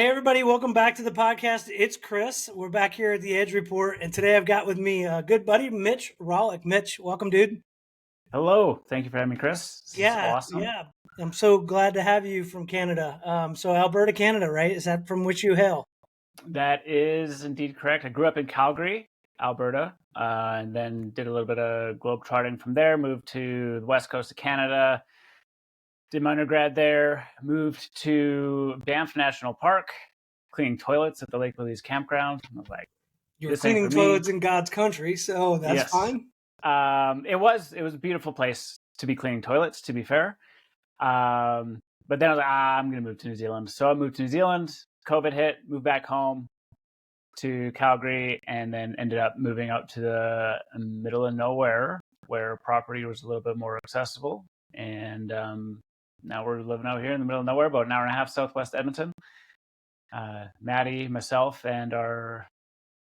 Hey, everybody, welcome back to the podcast. It's Chris. We're back here at the Edge Report, and today I've got with me a good buddy, Mitch Rawlyk. Mitch, welcome, dude. Hello. Thank you for having me, Chris. This is Yeah, awesome. yeah. I'm so glad to have you from Canada. So Alberta, Canada, right? Is that from which you hail? That is indeed correct. I grew up in Calgary, Alberta, and then did a little bit of globetrotting from there, moved to the west coast of Canada, did my undergrad there, moved to Banff National Park, cleaning toilets at the Lake Louise campground. I was like, You're this ain't cleaning for me. toilets in God's country, so that's Yes. fine. It was a beautiful place to be cleaning toilets, to be fair. But then I was like, I'm going to move to New Zealand. So I moved to New Zealand. COVID hit, moved back home to Calgary, and then ended up moving out to the middle of nowhere where property was a little bit more accessible. And now we're living out here in the middle of nowhere, about an hour and a half southwest Edmonton. Maddie, myself, and our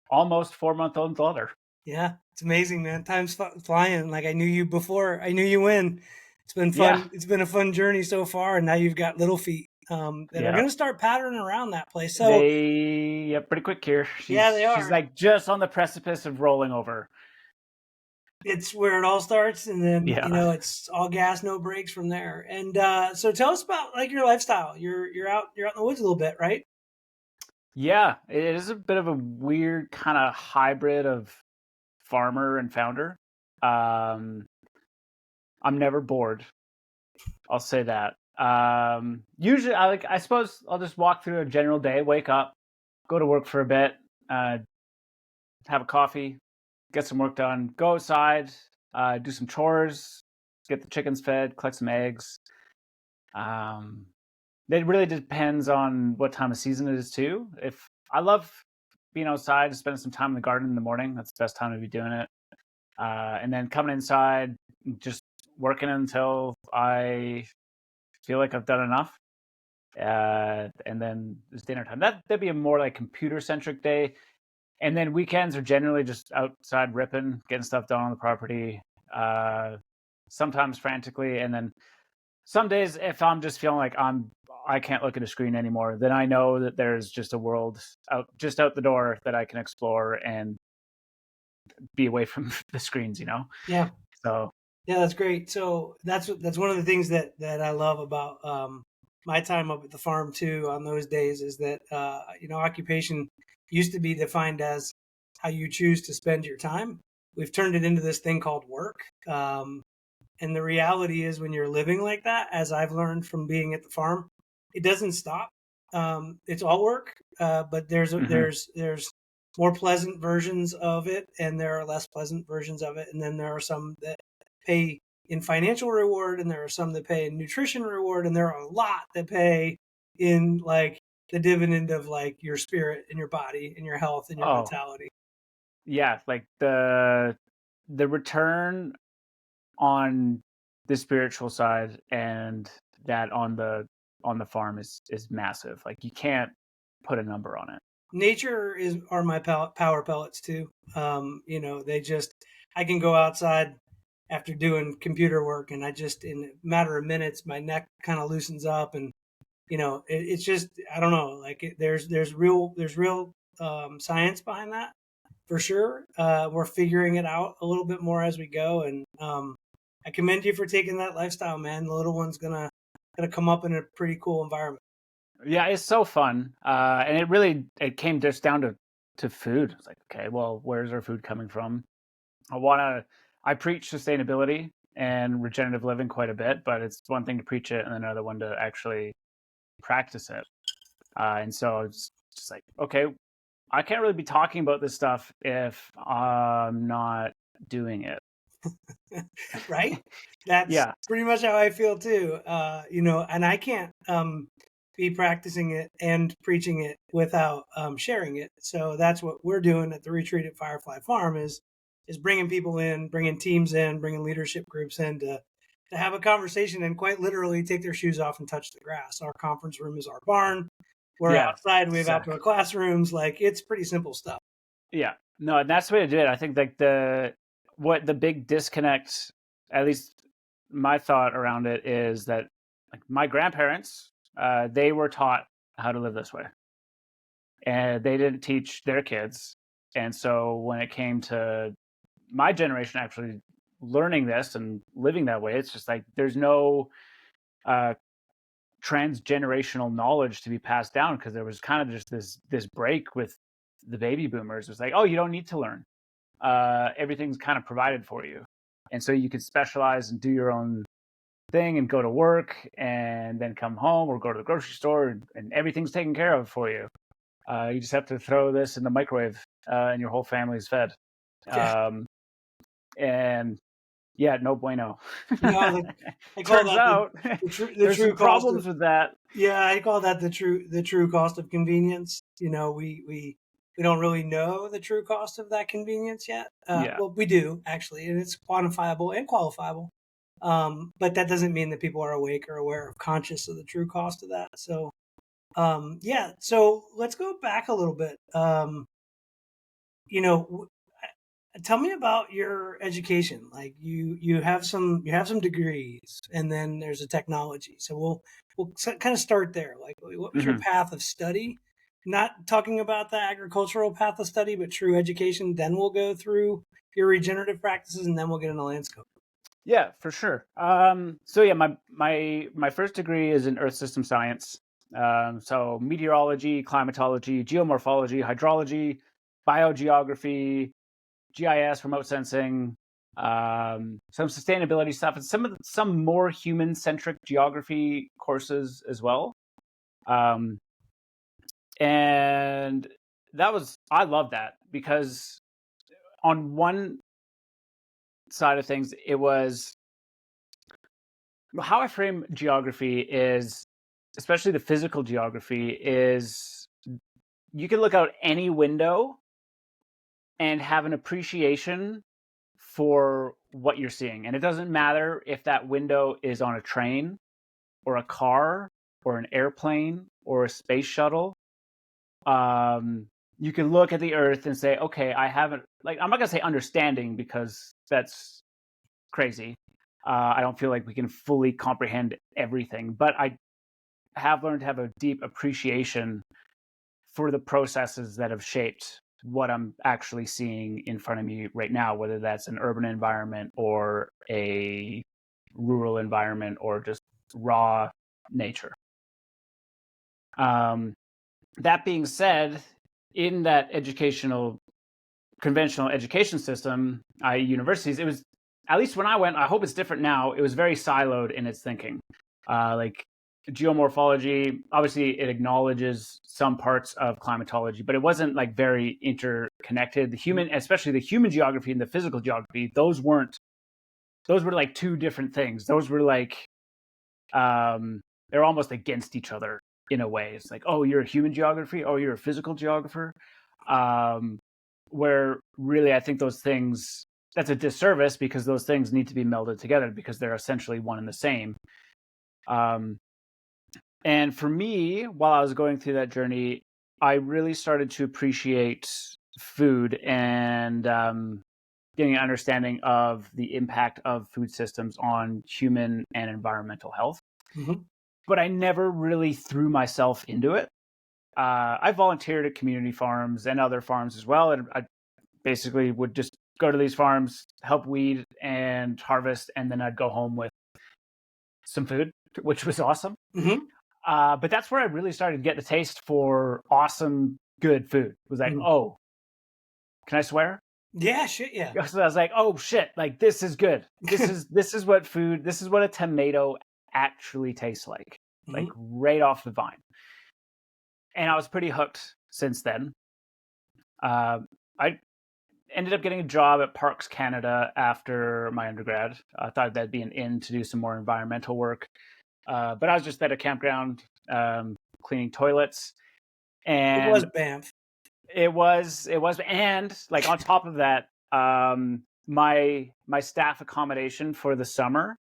almost 4-month-old daughter. Yeah, it's amazing, man. Time's flying. Like I knew you before. I knew you when. It's been Yeah, fun. It's been a fun journey so far, and now you've got little feet that are yeah. going to start patterning around that place. So Yeah, pretty quick here. yeah, they She's are. like just on the precipice of rolling over. It's where it all starts, and then Yeah. it's all gas, no brakes from there. And so, tell us about like your lifestyle. You're out in the woods a little bit, right? Yeah, it is a bit of a weird kind of hybrid of farmer and founder. Um, I'm never bored. I'll say that. Usually, I suppose I'll just walk through a general day, wake up, go to work for a bit, uh, have a coffee, get some work done, go outside, do some chores, get the chickens fed, collect some eggs. Um, it really depends on what time of season it is too. If I love being outside, spending some time in the garden in the morning, that's the best time to be doing it. And then coming inside, just working until I feel like I've done enough. And then it's dinner time. That'd be a more like computer centric day. And then weekends are generally just outside ripping, getting stuff done on the property. Sometimes frantically, and then some days if I'm just feeling like I can't look at a screen anymore, then I know that there's just a world out the door that I can explore and be away from the screens. Yeah, So yeah, that's great. So that's one of the things that I love about my time up at the farm too. On those days, is that occupation used to be defined as how you choose to spend your time. We've turned it into this thing called work. And the reality is, when you're living like that, as I've learned from being at the farm, it doesn't stop. It's all work, but mhm. there's more pleasant versions of it, and there are less pleasant versions of it, and then there are some that pay in financial reward, and there are some that pay in nutrition reward, and there are a lot that pay in like the dividend of like your spirit and your body and your health and your Oh vitality. yeah, like the return on the spiritual side and that on the farm is massive. Like you can't put a number on it. Nature are my power pellets too. They just I can go outside after doing computer work, and I just in a matter of minutes my neck kind of loosens up, and it's just I don't know, like there's real science behind that for sure. We're figuring it out a little bit more as we go, and I commend you for taking that lifestyle, man. The little one's gonna come up in a pretty cool environment. Yeah, it's so fun. And it came just down to food. It's like, okay, well, where's our food coming from? I preach sustainability and regenerative living quite a bit, but it's one thing to preach it and another one to actually practice it. And so it's just like, okay, I can't really be talking about this stuff if I'm not doing it. Right? That's Yeah. pretty much how I feel too. And I can't be practicing it and preaching it without sharing it. So that's what we're doing at the retreat at Firefly Farm is bringing people in, bringing teams in, bringing leadership groups in to have a conversation and quite literally take their shoes off and touch the grass. Our conference room is our barn. We're Yeah. outside. We have outdoor Sick. classrooms. Like it's pretty simple stuff. Yeah. No, and that's the way to do it. I think like what the big disconnect, at least my thought around it is that like my grandparents, they were taught how to live this way. and they didn't teach their kids. And so when it came to my generation actually learning this and living that way, it's just like there's no transgenerational knowledge to be passed down, because there was kind of just this break with the baby boomers. It was like, oh, you don't need to learn. Everything's kind of provided for you, and so you could specialize and do your own thing and go to work and then come home or go to the grocery store, and everything's taken care of for you. You just have to throw this in the microwave, and your whole family's fed. Yeah. And yeah, no bueno. No, I call Turns that out the there's true some cost problems with that. Yeah, I call that the true cost of convenience. You know, we don't really know the true cost of that convenience yet. Yeah. Well, we do actually, and it's quantifiable and qualifiable. But that doesn't mean that people are awake or aware or conscious of the true cost of that. So, yeah. So let's go back a little bit. You know, tell me about your education. Like you have some degrees, and then there's a technology. So we'll kind of start there. Like, what was your path of study? Not talking about the agricultural path of study, but true education. Then we'll go through your regenerative practices, and then we'll get into Landscope. Yeah, for sure. So yeah, my first degree is in Earth System Science. So meteorology, climatology, geomorphology, hydrology, biogeography, GIS, remote sensing, some sustainability stuff, and some more human-centric geography courses as well. And I love that, because on one side of things, it was how I frame geography is, especially the physical geography, is you can look out any window and have an appreciation for what you're seeing. And it doesn't matter if that window is on a train or a car or an airplane or a space shuttle. You can look at the Earth and say, okay, I'm not going to say understanding, because that's crazy. I don't feel like we can fully comprehend everything, but I have learned to have a deep appreciation for the processes that have shaped what I'm actually seeing in front of me right now, whether that's an urban environment or a rural environment or just raw nature. That being said, in that conventional education system, universities, it was, at least when I went, I hope it's different now, it was very siloed in its thinking. Like geomorphology, obviously it acknowledges some parts of climatology, but it wasn't like very interconnected. Especially the human geography and the physical geography, those were like two different things. Those were like, they're almost against each other in a way. It's like, oh, you're a human geography, oh, you're a physical geographer. Where really, I think those things, that's a disservice, because those things need to be melded together, because they're essentially one and the same. And for me, while I was going through that journey, I really started to appreciate food and getting an understanding of the impact of food systems on human and environmental health. Mm-hmm. But I never really threw myself into it. I volunteered at community farms and other farms as well, and I basically would just go to these farms, help weed and harvest, and then I'd go home with some food, which was awesome. Mm-hmm. But that's where I really started to get the taste for awesome, good food. It was like, oh, can I swear? Yeah, shit, yeah. So I was like, oh shit, like this is good. This is what a tomato actually tastes like right off the vine. And I was pretty hooked since then. I ended up getting a job at Parks Canada after my undergrad. I thought that'd be an in to do some more environmental work. But I was just at a campground cleaning toilets. And it was Banff. It was, and like on top of that, my staff accommodation for the summer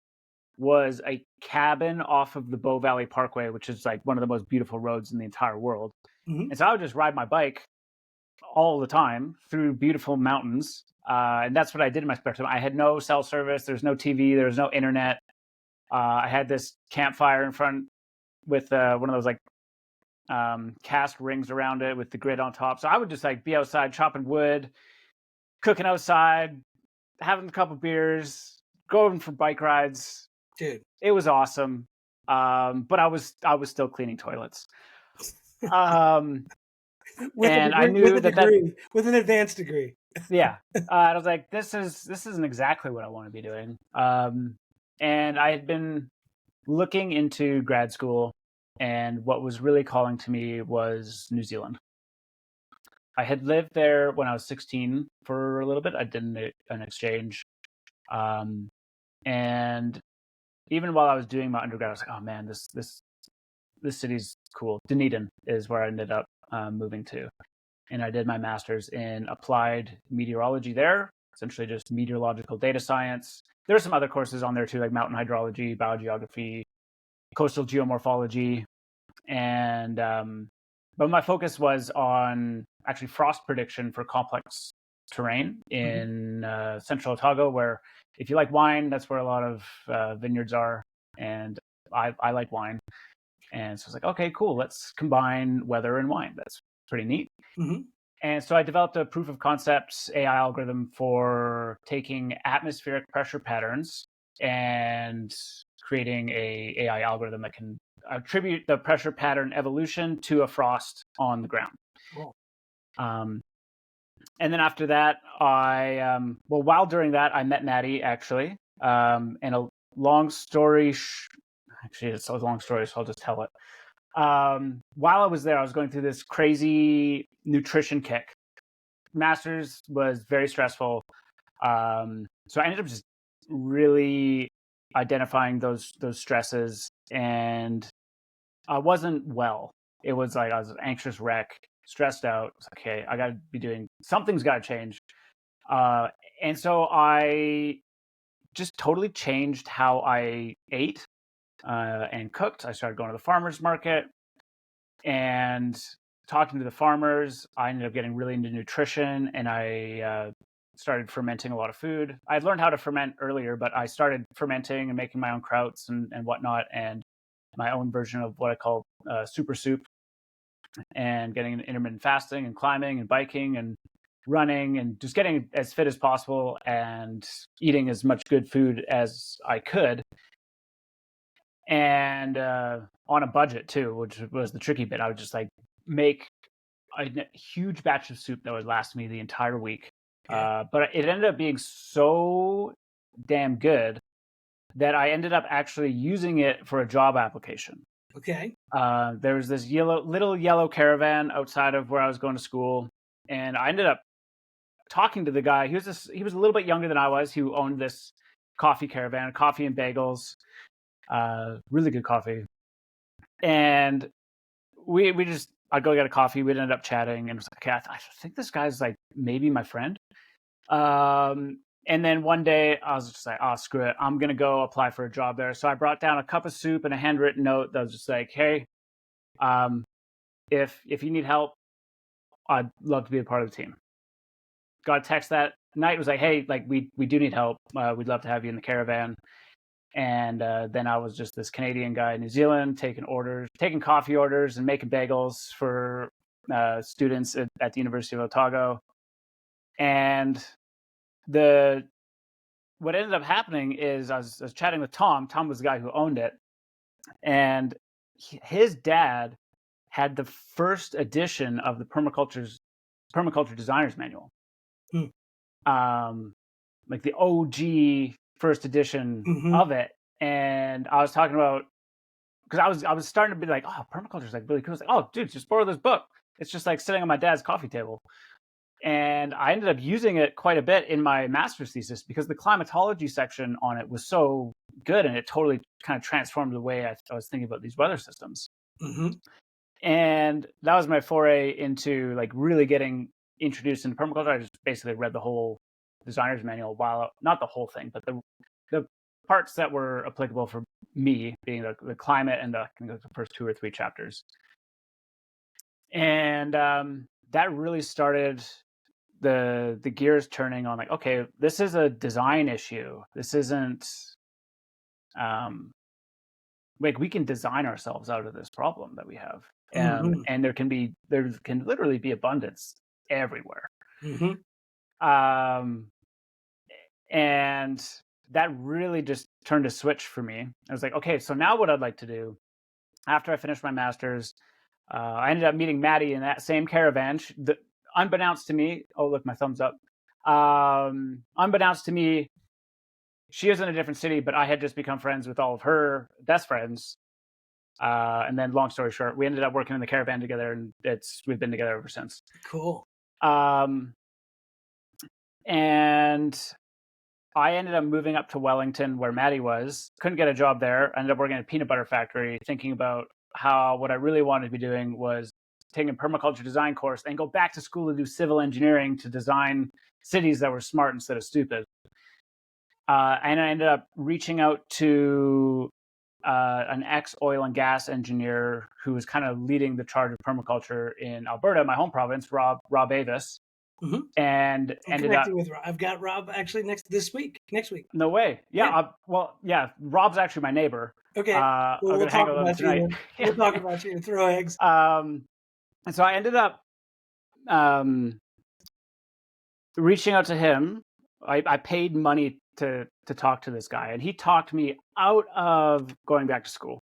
was a cabin off of the Bow Valley Parkway, which is like one of the most beautiful roads in the entire world. Mm-hmm. And so I would just ride my bike all the time through beautiful mountains. And that's what I did in my spare time. I had no cell service. There's no TV. There was no internet. I had this campfire in front with one of those like cast rings around it with the grid on top. So I would just like be outside chopping wood, cooking outside, having a couple beers, going for bike rides. Dude, it was awesome. But I was still cleaning toilets. And I knew with an advanced degree. Yeah. I was like, this isn't exactly what I want to be doing. And I had been looking into grad school, and what was really calling to me was New Zealand. I had lived there when I was 16 for a little bit. I did an exchange. And even while I was doing my undergrad, I was like, oh man, this city's cool. Dunedin is where I ended up moving to. And I did my master's in applied meteorology there, essentially just meteorological data science. There are some other courses on there too, like mountain hydrology, biogeography, coastal geomorphology. And but my focus was on actually frost prediction for complex terrain in central Otago, where if you like wine, that's where a lot of vineyards are. And I like wine. And so I was like, okay, cool. Let's combine weather and wine. That's pretty neat. Mm-hmm. And so I developed a proof of concept AI algorithm for taking atmospheric pressure patterns and creating a AI algorithm that can attribute the pressure pattern evolution to a frost on the ground. Cool. And then after that, while during that, I met Maddie actually. And a long story, actually, it's a long story, so I'll just tell it. While I was there, I was going through this crazy nutrition kick. Masters was very stressful. So I ended up just really identifying those stresses, and I wasn't well. It was like I was an anxious wreck, stressed out. It's like, okay, I got to be doing something's got to change. And so I just totally changed how I ate and cooked. I started going to the farmer's market and talking to the farmers. I ended up getting really into nutrition, and I started fermenting a lot of food. I had learned how to ferment earlier, but I started fermenting and making my own krauts and whatnot, and my own version of what I call super soup, and getting intermittent fasting and climbing and biking and running and just getting as fit as possible and eating as much good food as I could. And on a budget too, which was the tricky bit. I would just like make a huge batch of soup that would last me the entire week. Okay. But it ended up being so damn good that I ended up actually using it for a job application. Okay. There was this little yellow caravan outside of where I was going to school, and I ended up talking to the guy. He was a little bit younger than I was, who owned this coffee caravan, coffee and bagels. Really good coffee. And I'd go get a coffee. We'd end up chatting, and it was like, okay, I think this guy's like maybe my friend. And then one day I was just like, oh, screw it. I'm going to go apply for a job there. So I brought down a cup of soup and a handwritten note that was just like, hey, if you need help, I'd love to be a part of the team. Got a text that night. It was like, hey, like we do need help. We'd love to have you in the caravan. And then I was just this Canadian guy in New Zealand taking coffee orders and making bagels for students at the University of Otago. And what ended up happening is I was chatting with Tom. Tom was the guy who owned it. And his dad had the first edition of the Permaculture Designer's Manual. Like the OG first edition of it. And I was talking about, because I was starting to be like, oh, permaculture is like really cool. I was like, oh, dude, just borrow this book. It's just like sitting on my dad's coffee table. And I ended up using it quite a bit in my master's thesis because the climatology section on it was so good, and it totally kind of transformed the way I was thinking about these weather systems. And that was my foray into like really getting introduced into permaculture. I just basically read the whole designer's manual, not the whole thing, but the parts that were applicable for me, being the climate and the first 2 or 3 chapters. And that really started the gears turning on like, okay, this is a design issue. This isn't like we can design ourselves out of this problem that we have. Mm-hmm. And there can literally be abundance everywhere. Mm-hmm. And that really just turned a switch for me. I was like, okay, so now what I'd like to do after I finished my master's, I ended up meeting Maddie in that same caravan. Unbeknownst to me, oh look, my thumbs up. Unbeknownst to me, she is in a different city, but I had just become friends with all of her best friends. And then, long story short, we ended up working in the caravan together, and we've been together ever since. Cool. And I ended up moving up to Wellington, where Maddie was. Couldn't get a job there. I ended up working at a peanut butter factory, thinking about how what I really wanted to be doing was taking a permaculture design course and go back to school to do civil engineering to design cities that were smart instead of stupid. And I ended up reaching out to an ex-oil and gas engineer who was kind of leading the charge of permaculture in Alberta, my home province, Rob Avis. Mm-hmm. And I'm connecting with Rob. I've got Rob actually next week. No way. Yeah. Rob's actually my neighbor. Okay. We'll talk about you tonight. We'll talk about you. Throw eggs. And so I ended up reaching out to him. I paid money to talk to this guy, and he talked me out of going back to school.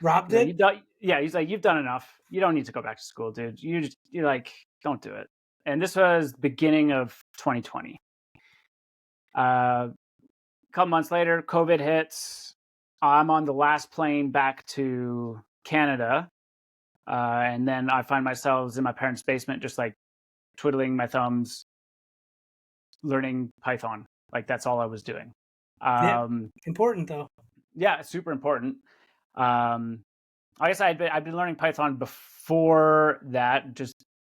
Rob did? He's like, you've done enough. You don't need to go back to school, dude. You're like, don't do it. And this was beginning of 2020. A couple months later, COVID hits. I'm on the last plane back to Canada. And then I find myself in my parents' basement, just like twiddling my thumbs, learning Python. Like that's all I was doing. Important though. Yeah, super important. I guess I'd been learning Python before that, just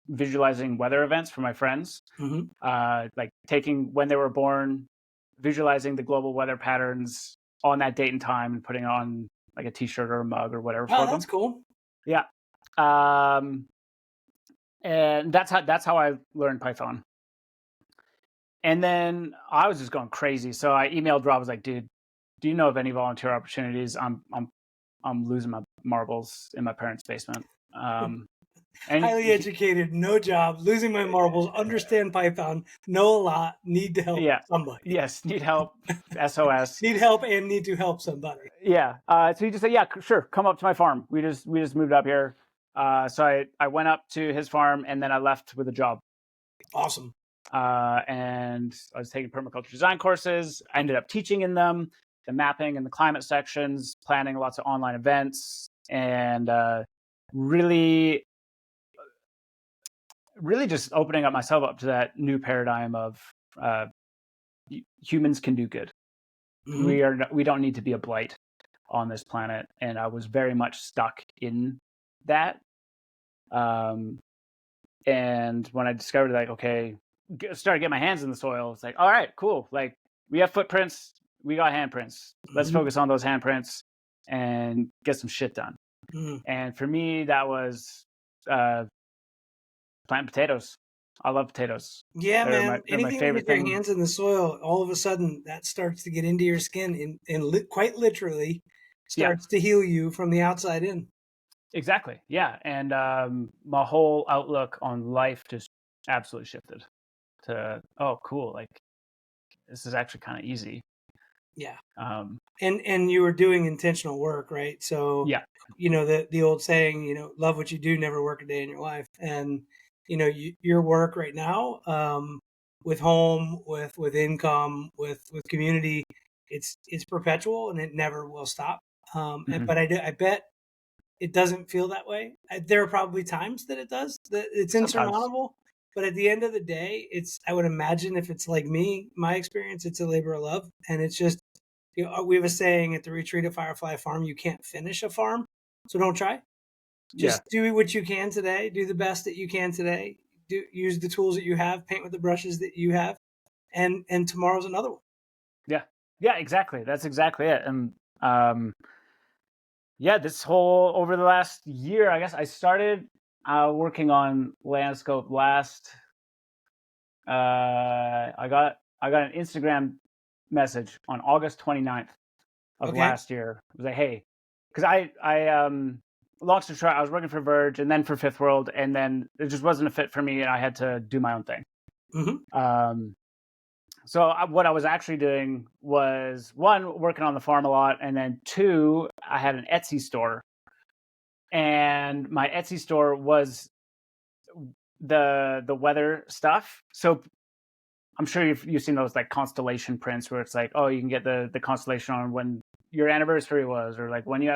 visualizing weather events for my friends. Mm-hmm. Like taking when they were born, visualizing the global weather patterns on that date and time, and putting on like a T-shirt or a mug or whatever. Oh, that's cool. Yeah. And that's how I learned Python. And then I was just going crazy. So I emailed Rob. I was like, dude, do you know of any volunteer opportunities? I'm losing my marbles in my parents' basement. Highly educated, no job, losing my marbles, understand Python, know a lot, need to help somebody. Yes, need help, SOS. Need help and need to help somebody. Yeah. So he just said, yeah, sure, come up to my farm. We just moved up here. So I went up to his farm, and then I left with a job. Awesome. And I was taking permaculture design courses. I ended up teaching in them, the mapping and the climate sections, planning lots of online events, and really just opening up myself up to that new paradigm of humans can do good. Mm-hmm. We don't need to be a blight on this planet. And I was very much stuck in that. And when I discovered like, okay, started getting my hands in the soil, it's like, all right, cool. Like we have footprints, we got handprints. Let's focus on those handprints and get some shit done. Mm-hmm. And for me, that was planting potatoes. I love potatoes. Yeah, man. Anything that gets your hands in the soil, all of a sudden that starts to get into your skin and quite literally starts to heal you from the outside in. Exactly. Yeah. And my whole outlook on life just absolutely shifted to, oh, cool. Like this is actually kind of easy. Yeah. And you were doing intentional work, right? So, yeah, you know, the old saying, you know, love what you do, never work a day in your life. And, you know, your work right now, with home, with income, with community, it's perpetual and it never will stop. But I bet it doesn't feel that way. There are probably times that it does, that it's insurmountable. But at the end of the day, I would imagine if it's like me, my experience, it's a labor of love. And it's just, you know, we have a saying at the retreat at Firefly Farm, you can't finish a farm, so don't try. Just do what you can today. Do the best that you can today. Use the tools that you have. Paint with the brushes that you have, and tomorrow's another one. Yeah, exactly. That's exactly it. And this whole over the last year, I guess I started working on Landscope last. I got an Instagram message on August 29th of last year. It was like, hey, because I long story short, I was working for Verge and then for Fifth World, and then it just wasn't a fit for me, and I had to do my own thing. So what I was actually doing was, one, working on the farm a lot, and then two, I had an Etsy store, and my Etsy store was the weather stuff. So I'm sure you've seen those like constellation prints where it's like, oh, you can get the constellation on when your anniversary was, or like when you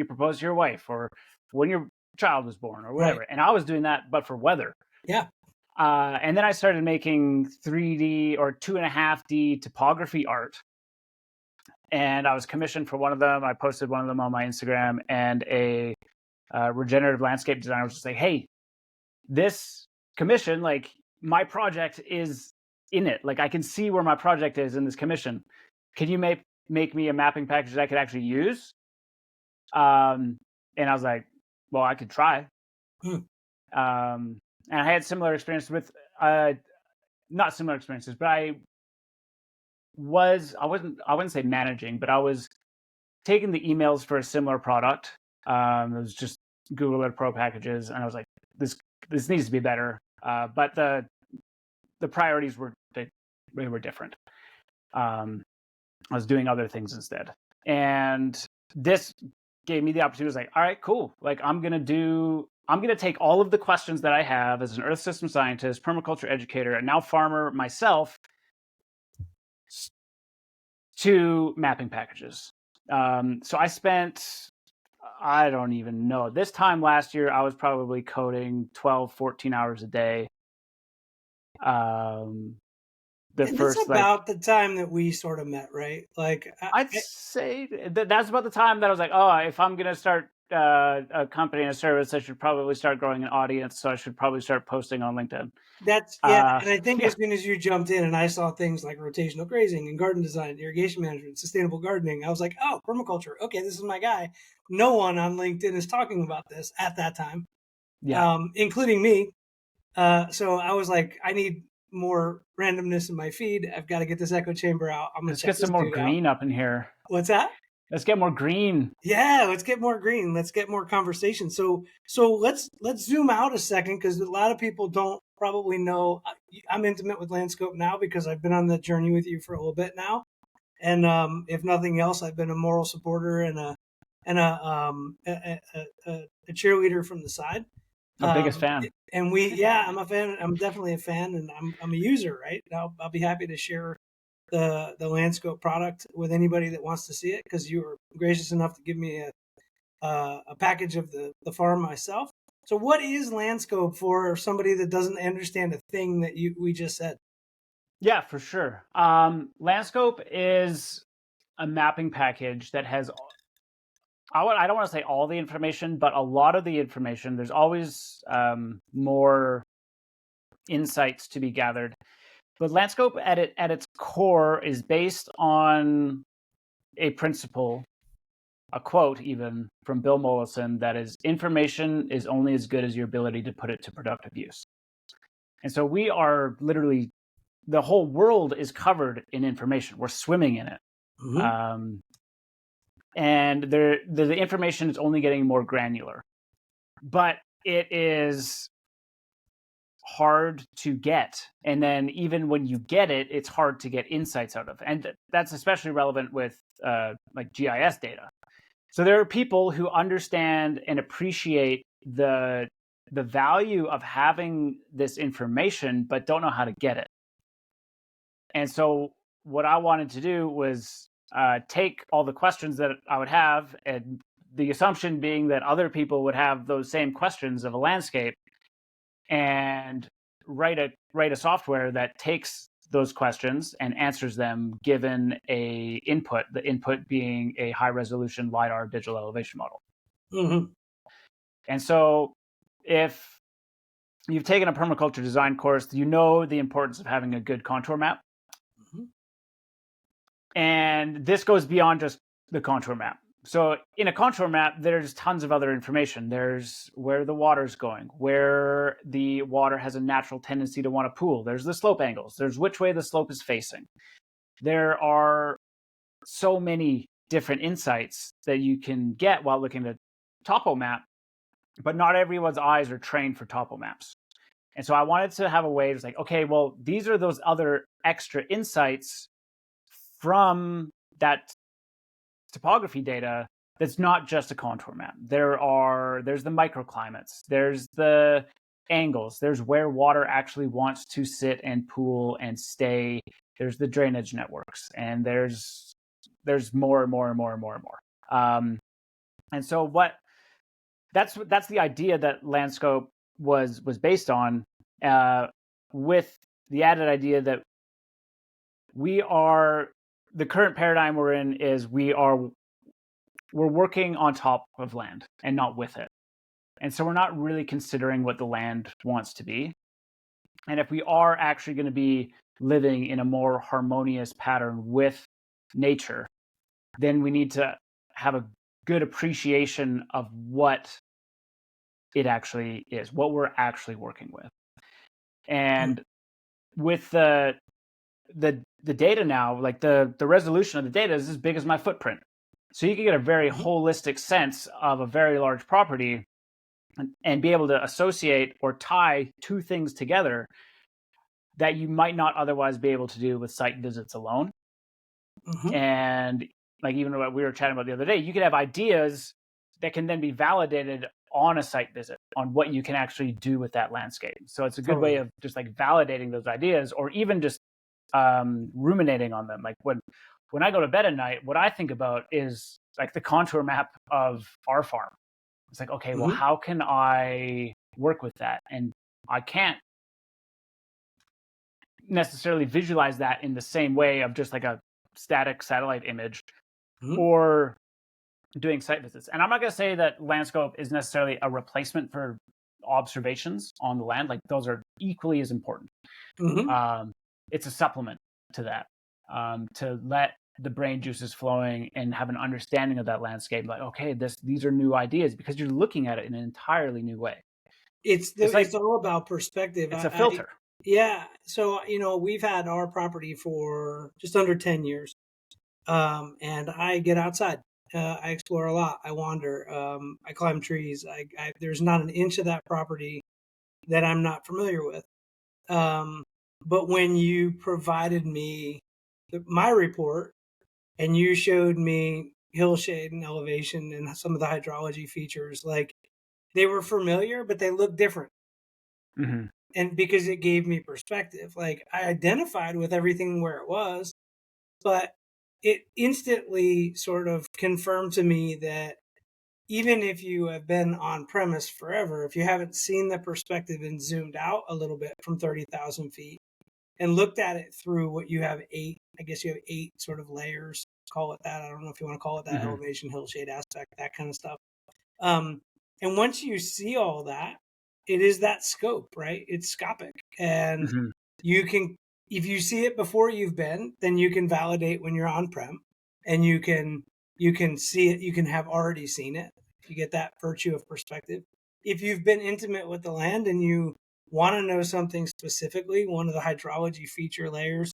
proposed to your wife, or when your child was born, or whatever. Right. And I was doing that, but for weather. Yeah. And then I started making 3D or 2.5D topography art. And I was commissioned for one of them. I posted one of them on my Instagram, and a regenerative landscape designer was just like, hey, this commission, like my project is in it. Like I can see where my project is in this commission. Can you make me a mapping package that I could actually use? And I was like, well, I could try. And I had similar experience with, not similar experiences, but I wouldn't say managing, but I was taking the emails for a similar product. It was just Google Earth Pro packages, and I was like, this needs to be better. But the priorities were different. I was doing other things instead, and this gave me the opportunity. I was like, all right, cool. Like I'm gonna take all of the questions that I have as an Earth system scientist, permaculture educator, and now farmer myself to mapping packages. So I spent, I don't even know, this time last year, I was probably coding 12, 14 hours a day. That's about the time that we sort of met, right? Like I'd say that's about the time that I was like, oh, if I'm going to start a company and a service, I should probably start growing an audience. So I should probably start posting on LinkedIn. And I think as soon as you jumped in and I saw things like rotational grazing and garden design, irrigation management, sustainable gardening, I was like, oh, permaculture. Okay, this is my guy. No one on LinkedIn is talking about this at that time, including me. So I was like, I need more randomness in my feed. I've got to get this echo chamber out. Let's get some more green up in here. What's that? Let's get more green. Yeah, let's get more green. Let's get more conversation. So let's zoom out a second, because a lot of people don't probably know. I'm intimate with Landscope now because I've been on that journey with you for a little bit now, and if nothing else, I've been a moral supporter and a cheerleader from the side. My biggest fan. And I'm a fan. I'm definitely a fan, and I'm a user. Right now, I'll be happy to share the Landscope product with anybody that wants to see it, because you were gracious enough to give me a package of the farm myself. So what is Landscope for somebody that doesn't understand a thing that we just said? Yeah, for sure. Landscope is a mapping package that has, I don't want to say all the information, but a lot of the information. There's always more insights to be gathered. But Landscope at its core is based on a principle, a quote even from Bill Mollison, that is, information is only as good as your ability to put it to productive use. And so we are literally, the whole world is covered in information. We're swimming in it. Mm-hmm. And the information is only getting more granular. But it is hard to get, and then even when you get it, it's hard to get insights out of, and that's especially relevant with like GIS data. So there are people who understand and appreciate the value of having this information, but don't know how to get it. And so what I wanted to do was take all the questions that I would have, and the assumption being that other people would have those same questions of a landscape, and write a software that takes those questions and answers them given a input, the input being a high resolution Lidar digital elevation model. Mm-hmm. And so if you've taken a permaculture design course, you know the importance of having a good contour map. Mm-hmm. And this goes beyond just the contour map. So in a contour map, there's tons of other information. There's where the water's going, where the water has a natural tendency to want to pool. There's the slope angles. There's which way the slope is facing. There are so many different insights that you can get while looking at topo map, but not everyone's eyes are trained for topo maps. And so I wanted to have a way to like, okay, well, these are those other extra insights from that topography data that's not just a contour map. There's the microclimates, there's the angles, there's where water actually wants to sit and pool and stay, there's the drainage networks, and there's more and more and more and more and more. And so that's the idea that Landscope was based on, with the added idea that the current paradigm we're in is we're working on top of land and not with it. And so we're not really considering what the land wants to be. And if we are actually going to be living in a more harmonious pattern with nature, then we need to have a good appreciation of what it actually is, what we're actually working with. And with the data now, like the resolution of the data is as big as my footprint. So you can get a very holistic sense of a very large property and be able to associate or tie two things together that you might not otherwise be able to do with site visits alone. And like even what we were chatting about the other day, you could have ideas that can then be validated on a site visit on what you can actually do with that landscape. So it's a good way of just like validating those ideas, or even just ruminating on them. Like when I go to bed at night, what I think about is like the contour map of our farm. It's like, okay, well, how can I work with that? And I can't necessarily visualize that in the same way of just like a static satellite image or doing site visits. And I'm not going to say that Landscope is necessarily a replacement for observations on the land. Like those are equally as important. It's a supplement to that, to let the brain juices flowing and have an understanding of that landscape. Like, okay, these are new ideas because you're looking at it in an entirely new way. It's all about perspective. It's a filter. Yeah. So, we've had our property for just under 10 years. And I get outside. I explore a lot. I wander. I climb trees. There's not an inch of that property that I'm not familiar with. But when you provided me my report and you showed me hillshade and elevation and some of the hydrology features, like they were familiar, but they looked different. And because it gave me perspective, like I identified with everything where it was, but it instantly sort of confirmed to me that even if you have been on premise forever, if you haven't seen the perspective and zoomed out a little bit from 30,000 feet and looked at it through what you have eight sort of layers, call it that. I don't know if you want to call it that, elevation, hillshade aspect, that kind of stuff. And once you see all that, it is that scope, right? It's scopic. And you can, if you see it before you've been, then you can validate when you're on-prem, and you can see it. You can have already seen it. You get that virtue of perspective. If you've been intimate with the land and you want to know something specifically, one of the hydrology feature layers,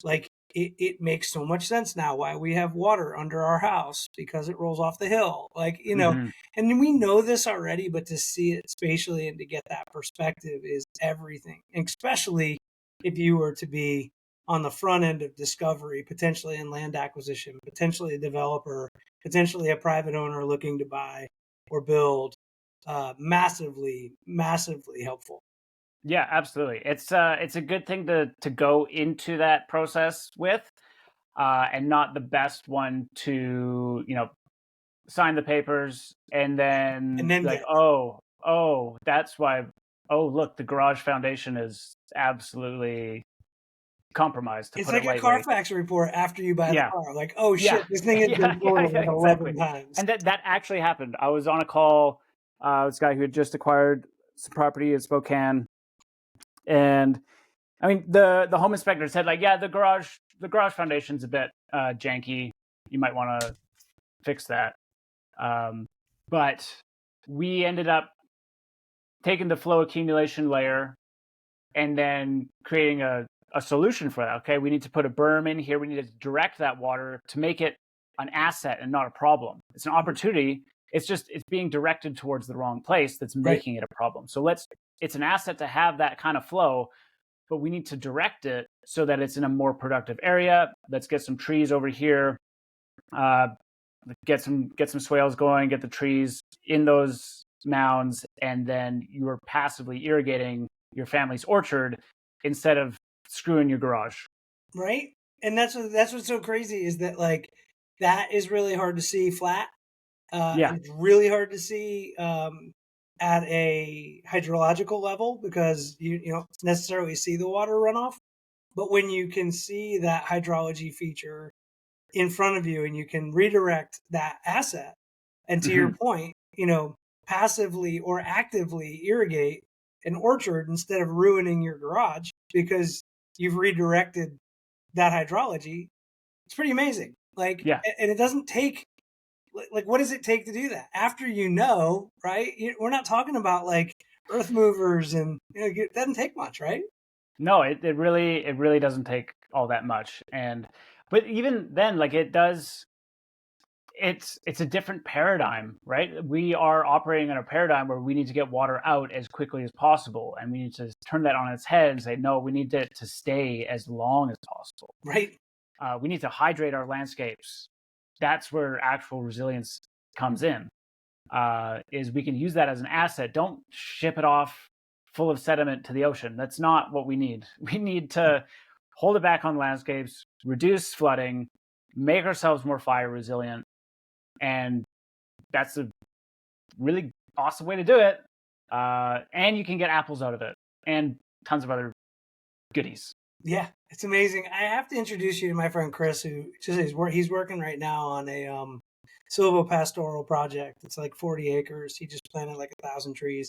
like it makes so much sense now why we have water under our house, because it rolls off the hill. Like, and we know this already, but to see it spatially and to get that perspective is everything, especially if you were to be on the front end of discovery, potentially in land acquisition, potentially a developer, potentially a private owner looking to buy or build. Massively, massively helpful. Yeah, absolutely. It's a good thing to go into that process with, and not the best one to sign the papers and then like, oh, that's why. Oh, look, the garage foundation is absolutely compromised. It's like a Carfax report after you buy the car. Like, oh shit, this thing has been pulled like 11 times. And that actually happened. I was on a call with this guy who had just acquired some property in Spokane, and I mean the home inspector said like, yeah, the garage foundation's a bit janky. You might want to fix that. But we ended up taking the flow accumulation layer and then creating a solution for that. Okay, we need to put a berm in here. We need to direct that water to make it an asset and not a problem. It's an opportunity It's being directed towards the wrong place that's Right. making it a problem. So it's an asset to have that kind of flow, but we need to direct it so that it's in a more productive area. Let's get some trees over here, get some swales going, get the trees in those mounds, and then you are passively irrigating your family's orchard instead of screwing your garage. Right. And that's what's so crazy is that like that is really hard to see flat. Yeah. It's really hard to see at a hydrological level because you don't necessarily see the water runoff. But when you can see that hydrology feature in front of you and you can redirect that asset, and to your point, passively or actively irrigate an orchard instead of ruining your garage because you've redirected that hydrology, it's pretty amazing. Like, Yeah. and it doesn't take, like, what does it take to do that? After right? We're not talking about like earth movers and it doesn't take much, right? No, it really doesn't take all that much. But even then, like it does, it's a different paradigm, right? We are operating in a paradigm where we need to get water out as quickly as possible, and we need to turn that on its head and say, no, we need it to stay as long as possible. Right. We need to hydrate our landscapes. That's where actual resilience comes in. Is we can use that as an asset. Don't ship it off full of sediment to the ocean. That's not what we need. We need to hold it back on landscapes, reduce flooding, make ourselves more fire resilient. And that's a really awesome way to do it. And you can get apples out of it and tons of other goodies. Yeah, it's amazing. I have to introduce you to my friend Chris, who he's working right now on a silvopastoral project. It's like 40 acres. He just planted like 1,000 trees,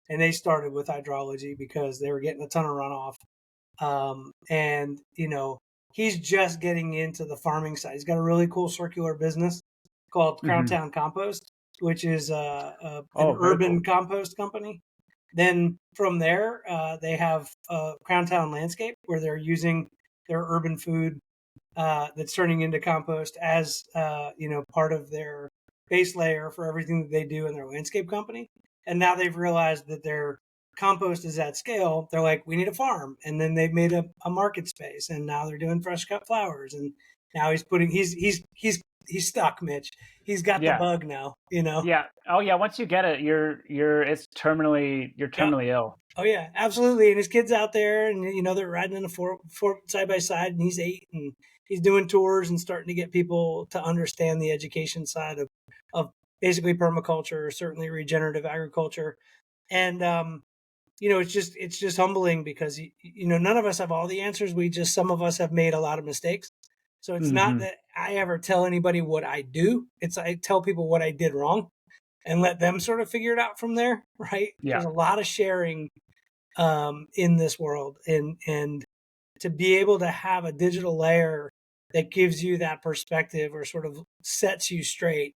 and they started with hydrology because they were getting a ton of runoff. And he's just getting into the farming side. He's got a really cool circular business called Crowntown Compost, which is an urban compost company. Then from there, they have Crowntown Landscape, where they're using their urban food that's turning into compost as part of their base layer for everything that they do in their landscape company. And now they've realized that their compost is at scale. They're like, we need a farm, and then they've made a market space, and now they're doing fresh cut flowers, and now he's stuck, Mitch. He's got the bug now, Yeah. Oh yeah. Once you get it, you're terminally ill. Oh yeah, absolutely. And his kid's out there, and they're riding in a four side by side, and he's 8, and he's doing tours and starting to get people to understand the education side of basically permaculture, certainly regenerative agriculture, and it's just humbling because none of us have all the answers. Some of us have made a lot of mistakes. So it's not that I ever tell anybody what I do. It's I tell people what I did wrong and let them sort of figure it out from there, right? Yeah. There's a lot of sharing in this world, and to be able to have a digital layer that gives you that perspective or sort of sets you straight.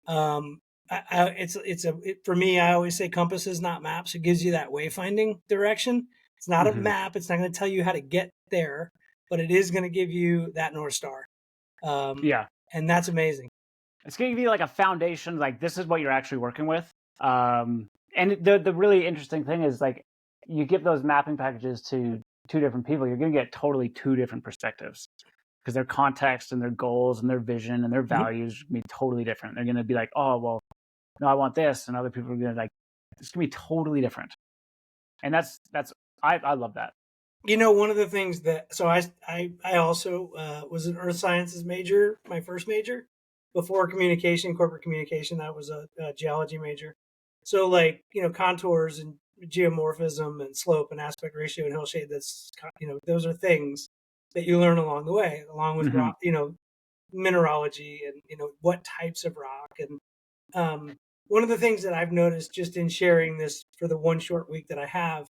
For me, I always say compass is not maps. It gives you that wayfinding direction. It's not a map. It's not going to tell you how to get there, but it is going to give you that North Star. And that's amazing. It's going to give you like a foundation, like this is what you're actually working with. And the really interesting thing is like you give those mapping packages to 2 different people, you're going to get totally 2 different perspectives because their context and their goals and their vision and their values are going to be totally different. They're going to be like, oh, well, no, I want this. And other people are going to like, it's going to be totally different. And I love that. One of the things so I also was an earth sciences major, my first major. Before corporate communication, I was a geology major. So like, contours and geomorphism and slope and aspect ratio and hillshade, that's, those are things that you learn along the way, along with rock, mineralogy and, what types of rock. And one of the things that I've noticed just in sharing this for the one short week that I have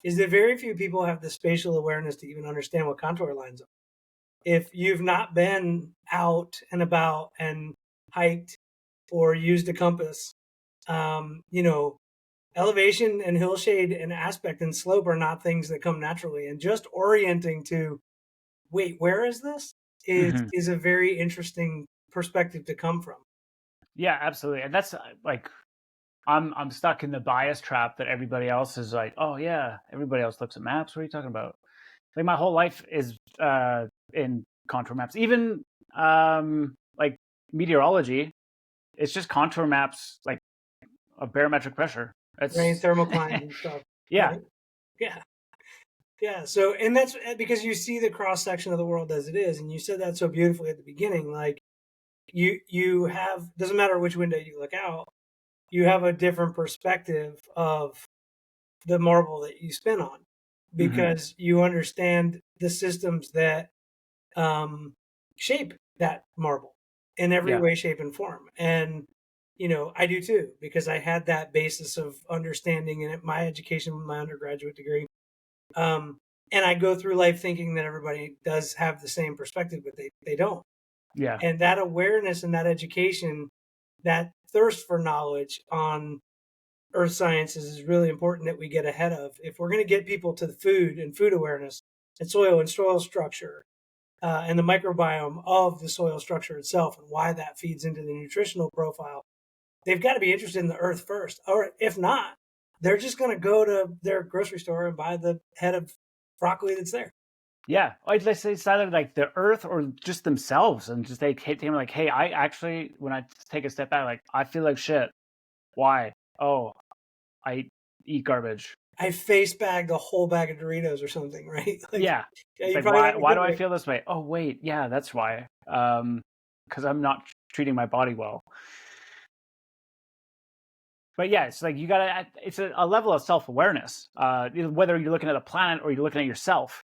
is that very few people have the spatial awareness to even understand what contour lines are. If you've not been out and about and hiked or used a compass, elevation and hillshade and aspect and slope are not things that come naturally. And just orienting to, wait, where is this? Is a very interesting perspective to come from. Yeah, absolutely. And that's like, I'm stuck in the bias trap that everybody else is like, oh yeah, everybody else looks at maps. What are you talking about? Like my whole life is in contour maps. Even like meteorology, it's just contour maps, like a barometric pressure. Right? It's Thermoclines and stuff. yeah, Right? Yeah. Yeah. So, and that's because you see the cross section of the world as it is. And you said that so beautifully at the beginning. Like, you have, doesn't matter which window you look out, you have a different perspective of the marble that you spin on, hmm because you understand the systems that um, shape that marble in every yeah, way, shape, and form. And I do too, because I had that basis of understanding in my education with my undergraduate degree. Um, and I go through life thinking that everybody does have the same perspective, but they don't. yeah, And that awareness and that education, that thirst for knowledge on earth sciences is really important that we get ahead of. If we're going to get people to the food and food awareness and soil structure, and the microbiome of the soil structure itself and why that feeds into the nutritional profile, they've got to be interested in the earth first. Or if not, they're just going to go to their grocery store and buy the head of broccoli that's there. yeah. I'd say it's either like the earth or just themselves, and just they hate them like, hey, I actually, when I take a step back, like I feel like shit. Why? Oh, I eat garbage. I face bagged a whole bag of Doritos or something, right? Like, Yeah. yeah, It's you like, probably why not in a why good do I way. feel this way? Oh wait, yeah, that's why. Because I'm not treating my body well. But yeah, it's like you gotta. It's a level of self-awareness. Whether you're looking at the planet or you're looking at yourself,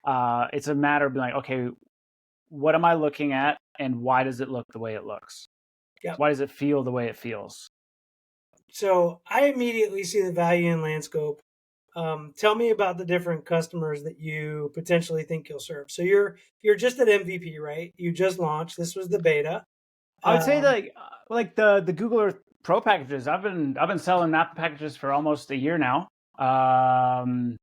it's a matter of being like, okay, what am I looking at, and why does it look the way it looks? Yep. Why does it feel the way it feels? So I immediately see the value in Landscope. Tell me about the different customers that you potentially think you'll serve. So you're just at MVP, right? You just launched. This was the beta. I would say Um, like the Google Earth Pro packages. I've been selling map packages for almost a year now. Um,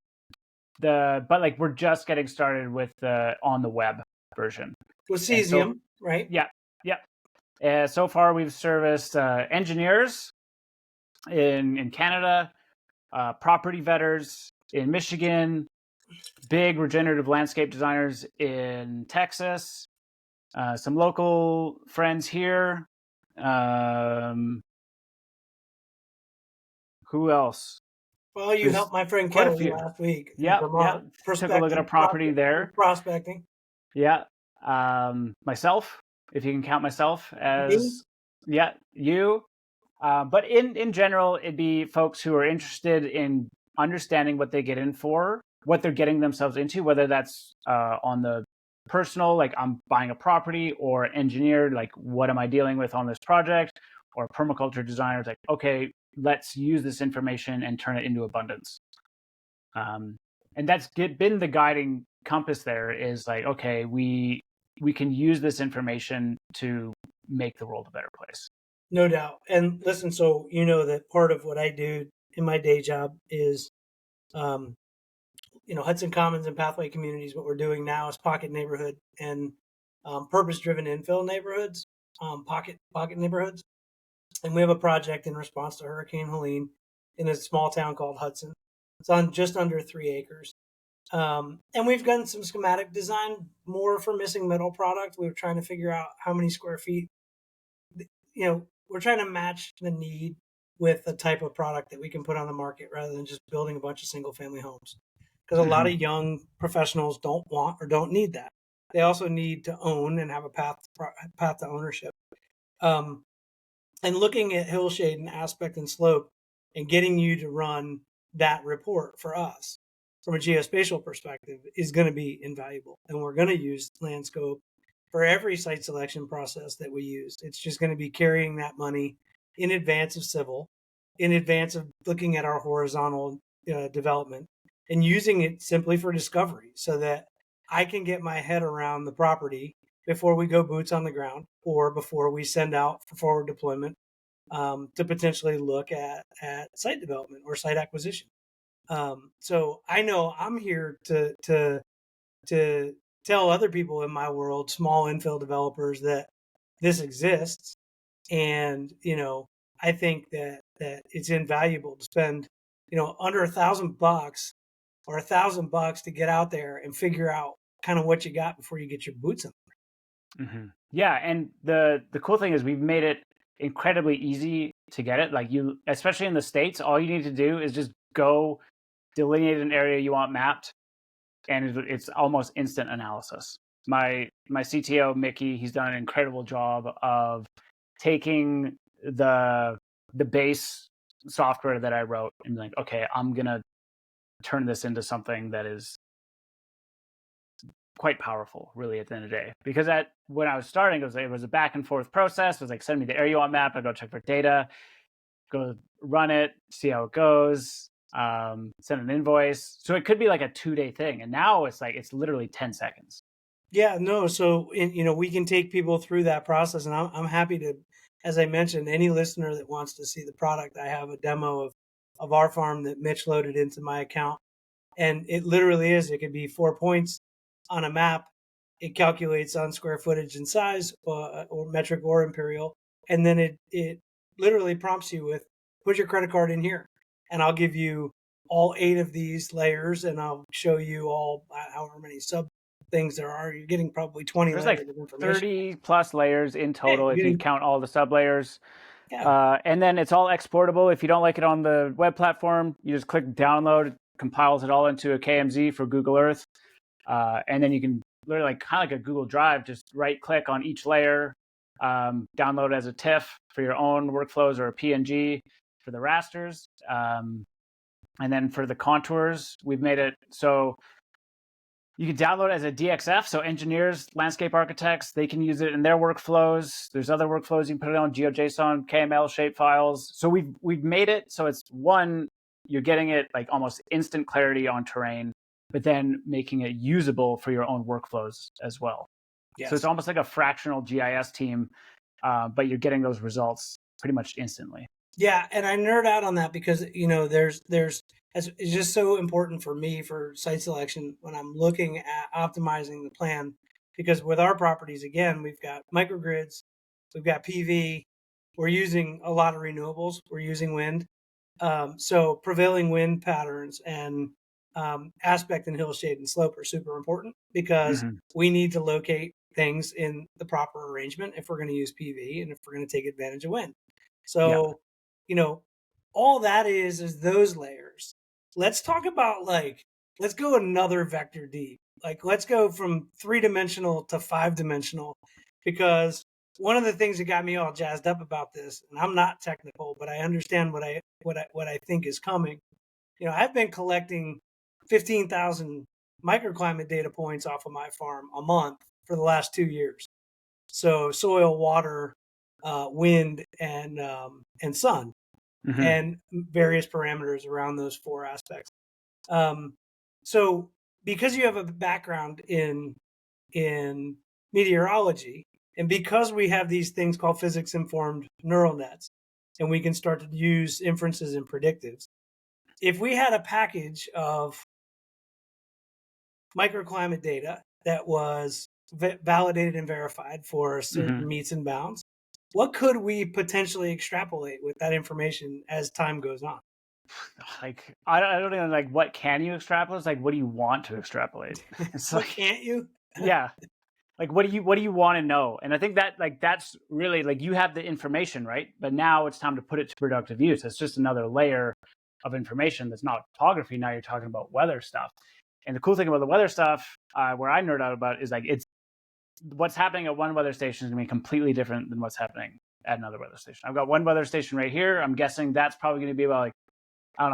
but like we're just getting started with the on the web version, with and so Cesium, right? yeah, yeah. So far we've serviced engineers in Canada, property vetters in Michigan, big regenerative landscape designers in Texas, some local friends here. Um, who else? Well, you There's helped my friend quite a Kelly few. last week in Yeah, yeah. Vermont, Took a look at a property there. prospecting. Yeah. Myself, if you can count myself Me? as, yeah, you. But in general, it'd be folks who are interested in understanding what they get in for, what they're getting themselves into, whether that's on the personal, like I'm buying a property, or engineer, like what am I dealing with on this project, or permaculture designers, like, okay, let's use this information and turn it into abundance. Um, and that's been the guiding compass there, is like, okay, we can use this information to make the world a better place. No doubt. And listen, so you know that part of what I do in my day job is, um, Hudson Commons and Pathway Communities. What we're doing now is pocket neighborhood and purpose-driven infill neighborhoods, pocket neighborhoods. And we have a project in response to Hurricane Helene in a small town called Hudson. It's on just under 3 acres. And we've done some schematic design more for missing metal product. We were trying to figure out how many square feet. We're trying to match the need with the type of product that we can put on the market rather than just building a bunch of single family homes. Because a lot Mm-hmm. of young professionals don't want or don't need that. They also need to own and have a path to ownership. Um, and looking at hillshade and aspect and slope and getting you to run that report for us from a geospatial perspective is going to be invaluable. And we're going to use Landscope for every site selection process that we use. It's just going to be carrying that money in advance of civil, in advance of looking at our horizontal development, and using it simply for discovery so that I can get my head around the property before we go boots on the ground or before we send out for forward deployment, to potentially look at site development or site acquisition. So I know I'm here to tell other people in my world, small infill developers, that this exists And, I think that it's invaluable to spend, under $1,000 or $1,000 to get out there and figure out kind of what you got before you get your boots on. Yeah, and the cool thing is we've made it incredibly easy to get it. Like especially in the States, all you need to do is just go delineate an area you want mapped, and it's almost instant analysis. My CTO Mickey, he's done an incredible job of taking the base software that I wrote and like, okay, I'm gonna turn this into something that is quite powerful, really, at the end of the day. Because when I was starting, it was a back and forth process. It was like, send me the area you want map, I go check for data, go run it, see how it goes, send an invoice. So it could be like a 2-day thing, and now it's literally 10 seconds. Yeah, no. So, we can take people through that process, and I'm happy to, as I mentioned, any listener that wants to see the product, I have a demo of our farm that Mitch loaded into my account, and it literally is. It could be 4 points on a map. It calculates on square footage and size, or metric or imperial, and then it literally prompts you with, put your credit card in here, and I'll give you all 8 of these layers, and I'll show you all however many sub things there are. You're getting probably 20 There's layers like of information. 30 plus layers in total if you count all the sub layers. Yeah. And then it's all exportable. If you don't like it on the web platform, you just click download, it compiles it all into a KMZ for Google Earth. And then you can literally, kind of like a Google Drive, just right click on each layer, download as a TIFF for your own workflows or a PNG for the rasters. And then for the contours, we've made it so you can download it as a DXF. So engineers, landscape architects, they can use it in their workflows. There's other workflows you can put it on, GeoJSON, KML shape files. So we've made it so it's you're getting it like almost instant clarity on terrain, but then making it usable for your own workflows as well. Yes. So it's almost like a fractional GIS team, but you're getting those results pretty much instantly. Yeah, and I nerd out on that because it's just so important for me for site selection when I'm looking at optimizing the plan. Because with our properties, again, we've got microgrids, we've got PV, we're using a lot of renewables, we're using wind. So prevailing wind patterns and aspect and hill shade and slope are super important because we need to locate things in the proper arrangement if we're going to use PV and if we're going to take advantage of wind. So, all that is those layers. Let's talk about let's go another vector deep. Let's go from 3-dimensional to 5-dimensional, because one of the things that got me all jazzed up about this, and I'm not technical, but I understand what I think is coming. I've been collecting 15,000 microclimate data points off of my farm a month for the last 2 years. So soil, water, wind, and sun, and various parameters around those 4 aspects. So because you have a background in meteorology, and because we have these things called physics-informed neural nets, and we can start to use inferences and predictives, if we had a package of microclimate data that was validated and verified for certain meets and bounds, what could we potentially extrapolate with that information as time goes on? Like, I don't even like, what can you extrapolate? It's like, what do you want to extrapolate? It's what can't you? Yeah. Like, what do you want to know? And I think that that's really you have the information, right? But now it's time to put it to productive use. It's just another layer of information that's not topography. Now you're talking about weather stuff. And the cool thing about the weather stuff, where I nerd out about, is it's what's happening at one weather station is going to be completely different than what's happening at another weather station. I've got one weather station right here. I'm guessing that's probably going to be about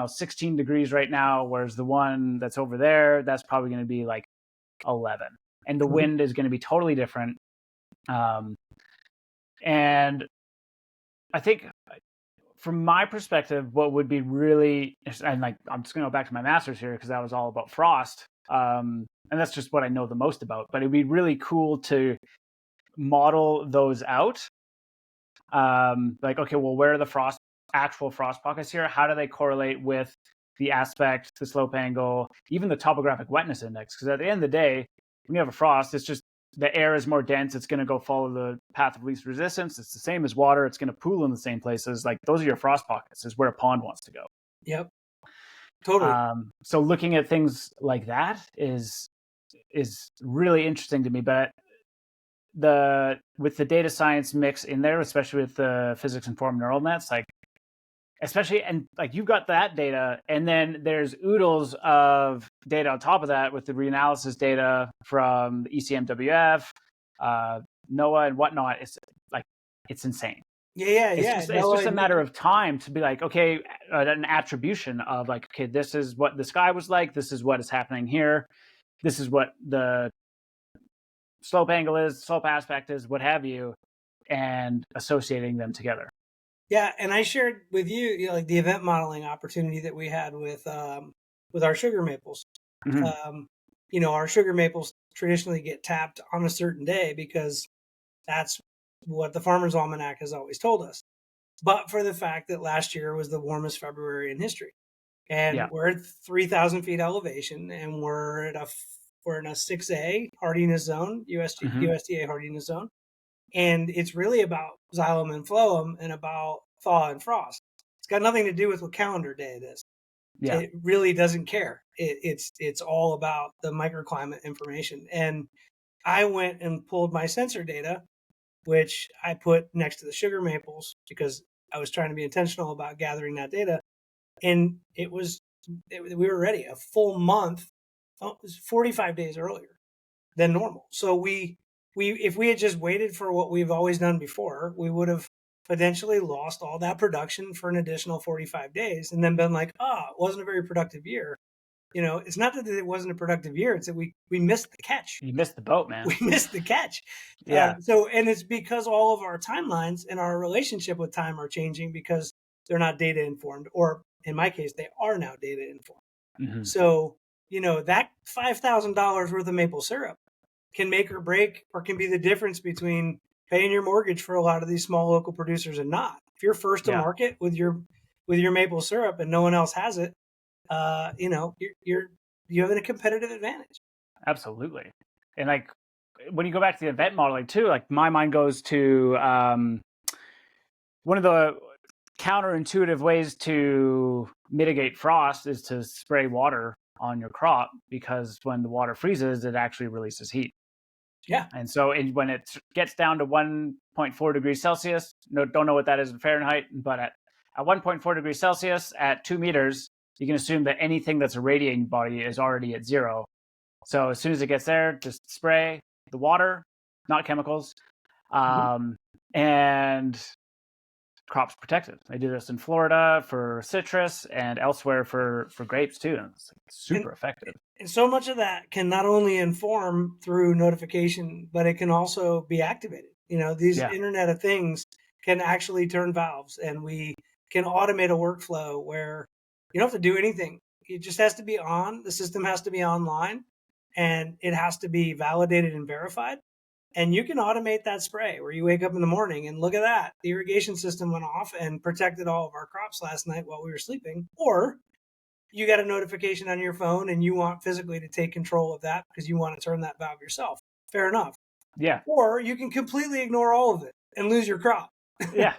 16 degrees right now, whereas the one that's over there, that's probably going to be 11. And the wind is going to be totally different. And I think from my perspective, what would be really, and I'm just going to go back to my master's here because that was all about frost. And that's just what I know the most about. But it'd be really cool to model those out. Okay, well, where are the actual frost pockets here? How do they correlate with the aspect, the slope angle, even the topographic wetness index? Because at the end of the day, when you have a frost, it's just the air is more dense, it's going to go follow the path of least resistance. It's the same as water. It's going to pool in the same places. Like those are your frost pockets, is where a pond wants to go. Yep. Totally. So looking at things like that is really interesting to me. But with the data science mix in there, especially with the physics informed neural nets, like especially, and like you've got that data, and then there's oodles of data on top of that with the reanalysis data from the ECMWF, NOAA, and whatnot. It's insane. It's just a matter of time to be like, okay, an attribution of like, okay, this is what the sky was like. This is what is happening here. This is what the slope angle is, slope aspect is, what have you, and associating them together. Yeah, and I shared with you, like the event modeling opportunity that we had with our sugar maples. Mm-hmm. Our sugar maples traditionally get tapped on a certain day because that's what the Farmer's Almanac has always told us. But for the fact that last year was the warmest February in history, and we're at 3,000 feet elevation, and we're in a 6A hardiness zone, USDA hardiness zone. And it's really about xylem and phloem and about thaw and frost. It's got nothing to do with what calendar day it is. Yeah. It really doesn't care. It's all about the microclimate information. And I went and pulled my sensor data, which I put next to the sugar maples because I was trying to be intentional about gathering that data. And we were ready a full month, it was 45 days earlier than normal. So if we had just waited for what we've always done before, we would have potentially lost all that production for an additional 45 days and then been like, it wasn't a very productive year. It's not that it wasn't a productive year. It's that we missed the catch. You missed the boat, man. We missed the catch. Yeah. And it's because all of our timelines and our relationship with time are changing because they're not data informed, or in my case, they are now data informed. Mm-hmm. So, that $5,000 worth of maple syrup can make or break, or can be the difference between paying your mortgage for a lot of these small local producers and not. If you're first to market with your maple syrup and no one else has it, you have a competitive advantage. Absolutely. And like when you go back to the event modeling too, like my mind goes to one of the counterintuitive ways to mitigate frost is to spray water on your crop, because when the water freezes, it actually releases heat. Yeah. And so when it gets down to 1.4 degrees Celsius, don't know what that is in Fahrenheit, but at 1.4 degrees Celsius at 2 meters, you can assume that anything that's a radiating body is already at zero. So as soon as it gets there, just spray the water, not chemicals, and crops protected. I do this in Florida for citrus and elsewhere for grapes too. And it's super effective. And so much of that can not only inform through notification, but it can also be activated. These Internet of Things can actually turn valves, and we can automate a workflow where you don't have to do anything. It just has to be on. The system has to be online, and it has to be validated and verified. And you can automate that spray where you wake up in the morning and look at that. The irrigation system went off and protected all of our crops last night while we were sleeping. Or you got a notification on your phone and you want physically to take control of that because you want to turn that valve yourself. Fair enough. Yeah. Or you can completely ignore all of it and lose your crop. Yeah.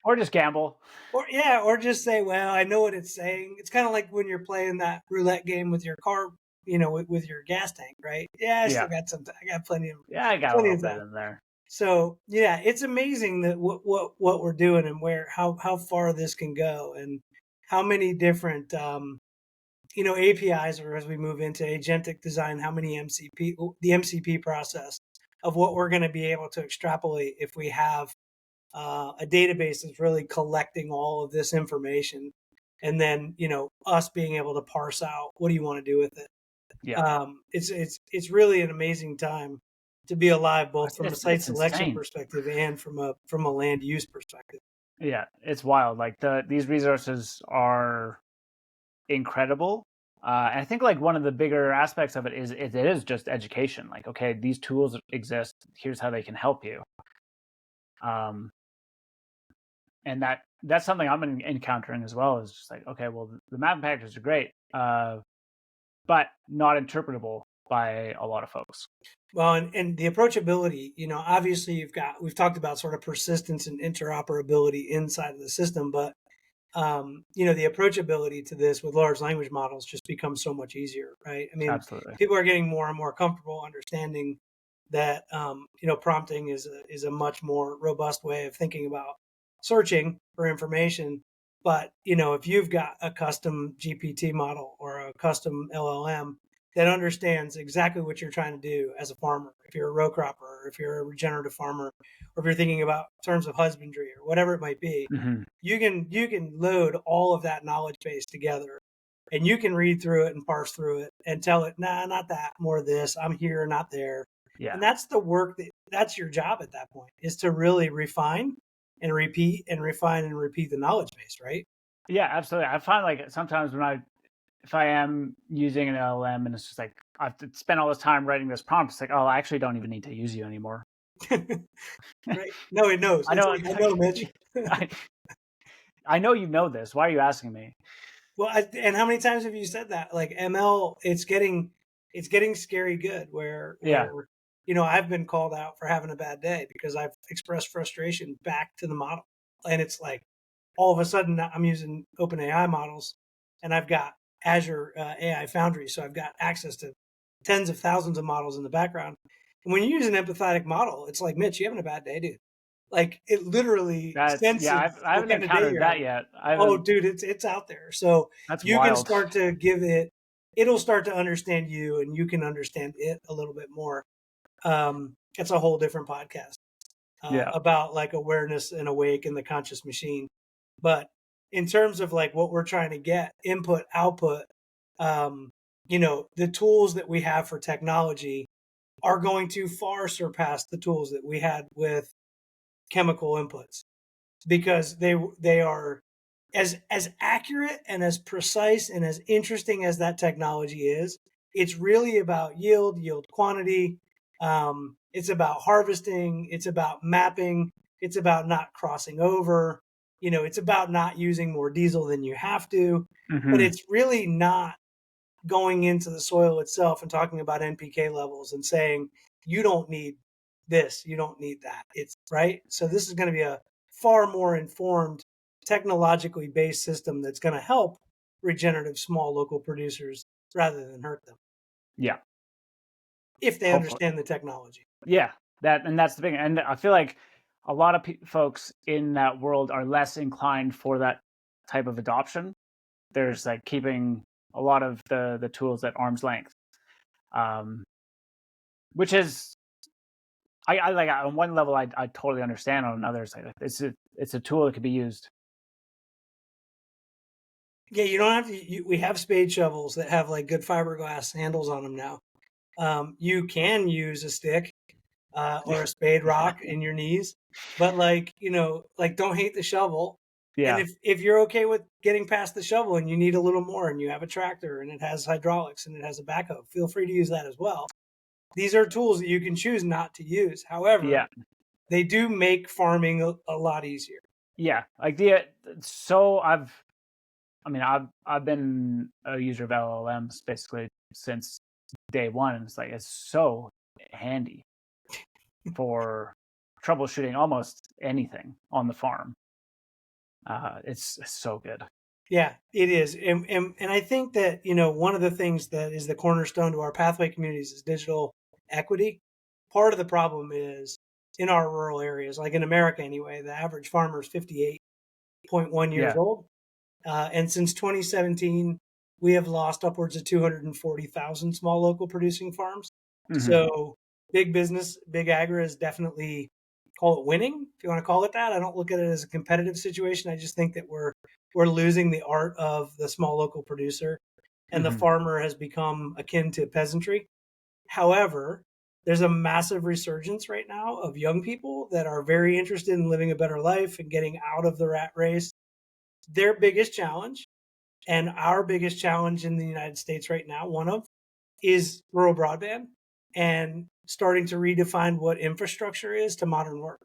Or just gamble. Or just say, well, I know what it's saying. It's kind of like when you're playing that roulette game with your car, with your gas tank, right? Yeah, I still got some. I got plenty of. Yeah, I got a little bit in there. So it's amazing that what we're doing and how far this can go, and how many different APIs, or as we move into agentic design, how many the MCP process of what we're going to be able to extrapolate if we have a database that's really collecting all of this information, and then us being able to parse out what do you want to do with it. Yeah. It's really an amazing time to be alive, both from a site selection perspective and from a land use perspective. Yeah, it's wild. Like these resources are incredible. And I think like one of the bigger aspects of it is just education. Like, okay, these tools exist. Here's how they can help you. And that's something I'm encountering as well. Is just like, okay, well, the mapping packages are great, but not interpretable by a lot of folks. Well, and the approachability, obviously we've talked about sort of persistence and interoperability inside of the system, but the approachability to this with large language models just becomes so much easier, right? I mean, Absolutely. people are getting more and more comfortable understanding that, prompting is a much more robust way of thinking about searching for information. But, if you've got a custom GPT model or a custom LLM that understands exactly what you're trying to do as a farmer, if you're a row cropper, or if you're a regenerative farmer, or if you're thinking about terms of husbandry or whatever it might be, Mm-hmm. you can load all of that knowledge base together, and you can read through it and parse through it and tell it, nah, not that, more of this, I'm here, not there. Yeah. And that's the work that's your job at that point, is to really refine and repeat and refine and repeat the knowledge base, right? Yeah, absolutely. I find like sometimes if I am using an LLM and it's just like I've spent all this time writing this prompt, it's like, oh, I actually don't even need to use you anymore. Right? No, it knows. I It's know. like, I know, Mitch. I, I know you know this. Why are you asking me? Well, and how many times have you said that? Like ML, it's getting scary good. Where Yeah. I've been called out for having a bad day because I've expressed frustration back to the model, and it's like all of a sudden I'm using OpenAI models, and I've got Azure AI Foundry, so I've got access to tens of thousands of models in the background. And when you use an empathetic model, it's like, Mitch, you having a bad day, dude. Like it literally Yeah. senses I what haven't kind of day encountered you're that having. yet. I Oh, haven't. dude, it's out there. So That's you can wild. start to give it'll start to understand you, and you can understand it a little bit more. It's a whole different podcast Yeah. about like awareness and awake and the conscious machine. But in terms of like what we're trying to get, input, output, the tools that we have for technology are going to far surpass the tools that we had with chemical inputs, because they are as accurate and as precise and as interesting as that technology is. It's really about yield quantity. It's about harvesting. It's about mapping. It's about not crossing over. It's about not using more diesel than you have to. But Hmm. it's really not going into the soil itself and talking about NPK levels and saying, you don't need this, you don't need that. It's right. So this is going to be a far more informed, technologically based system that's going to help regenerative small local producers rather than hurt them Yeah. if they Hopefully. understand the technology. Yeah. That's the thing. And I feel like a lot of folks in that world are less inclined for that type of adoption. There's like keeping a lot of the tools at arm's length, um, which is I like on one level I totally understand. On another side, it's a tool that could be used. Yeah, you don't have to. We have spade shovels that have like good fiberglass handles on them now. You can use a stick or a spade rock in your knees, but like don't hate the shovel. And Yeah. if you're okay with getting past the shovel and you need a little more, and you have a tractor and it has hydraulics and it has a backhoe, feel free to use that as well. These are tools that you can choose not to use. However, Yeah. they do make farming a lot easier. Yeah. Like I've been a user of LLMs basically since day one, and it's like it's so handy for troubleshooting almost anything on the farm. It's so good. Yeah, it is. And I think that, one of the things that is the cornerstone to our pathway communities is digital equity. Part of the problem is in our rural areas, like in America anyway, the average farmer is 58.1 years Yeah. old. And since 2017, we have lost upwards of 240,000 small local producing farms. Hmm. So big business, big agri is definitely, call it winning, if you want to call it that. I don't look at it as a competitive situation. I just think that we're losing the art of the small local producer, and the Hmm. farmer has become akin to peasantry. However, there's a massive resurgence right now of young people that are very interested in living a better life and getting out of the rat race. Their biggest challenge, and our biggest challenge in the United States right now, one of, is rural broadband and starting to redefine what infrastructure is to modern work.